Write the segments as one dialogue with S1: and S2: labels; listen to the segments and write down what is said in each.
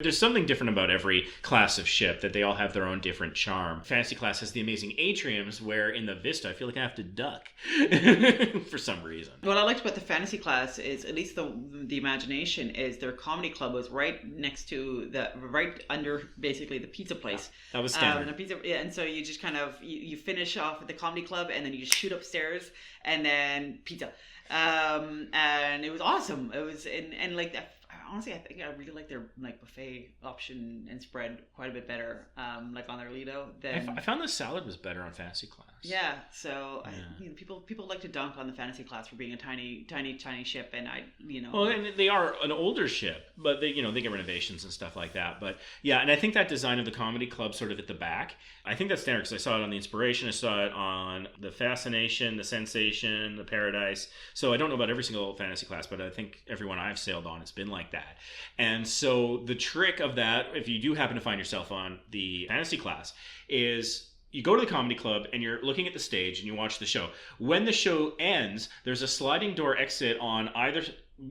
S1: There's something different about every class of ship, that they all have their own different charm. Fantasy class has the amazing atriums where in the Vista I feel like I have to duck for some reason.
S2: What I liked about the fantasy class is, at least the imagination, is their comedy club was right next to right under basically the pizza place.
S1: That was standard.
S2: And so you just kind of, you finish off at the comedy club and then you just shoot upstairs and then pizza. And it was awesome. It was, and like that. Honestly, I think I really like their like buffet option and spread quite a bit better, like on their Lido.
S1: I found the salad was better on fantasy class.
S2: Yeah, so yeah. People like to dunk on the fantasy class for being a tiny ship, and Well,
S1: and they are an older ship, but they get renovations and stuff like that. But yeah, and I think that design of the comedy club sort of at the back, I think that's standard because I saw it on the Inspiration, I saw it on the Fascination, the Sensation, the Paradise. So I don't know about every single fantasy class, but I think everyone I've sailed on has been like that. And so the trick of that, if you do happen to find yourself on the fantasy class, is you go to the comedy club and you're looking at the stage and you watch the show. When the show ends, there's a sliding door exit on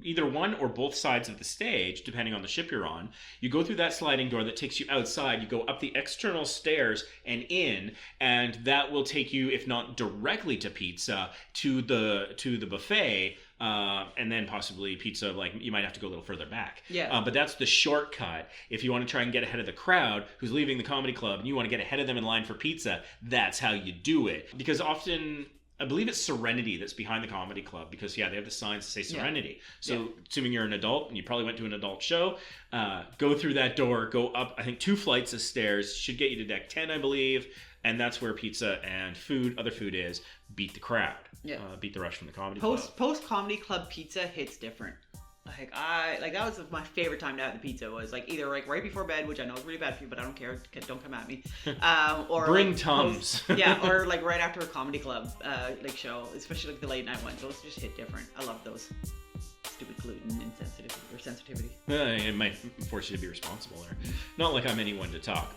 S1: either one or both sides of the stage, depending on the ship you're on. You go through that sliding door that takes you outside. You go up the external stairs and in, and that will take you, if not directly to pizza, to the buffet. And then possibly pizza, like you might have to go a little further back.
S2: Yeah.
S1: But that's the shortcut. If you want to try and get ahead of the crowd who's leaving the comedy club and you want to get ahead of them in line for pizza, that's how you do it. Because often, I believe it's Serenity that's behind the comedy club, because they have the signs that say Serenity. So assuming you're an adult and you probably went to an adult show, go through that door, go up, I think 2 flights of stairs, should get you to deck 10, I believe. And that's where pizza and other food is. Beat the crowd. Yeah. Beat the rush from the comedy club.
S2: Post comedy club pizza hits different. That was my favorite time to have the pizza, was like either like right before bed, which I know is really bad for you, but I don't care. Don't come at me. Or
S1: bring
S2: like
S1: Tums.
S2: Or like right after a comedy club show, especially like the late night ones. Those just hit different. I love those. Stupid gluten sensitivity.
S1: It might force you to be responsible there. Not like I'm anyone to talk.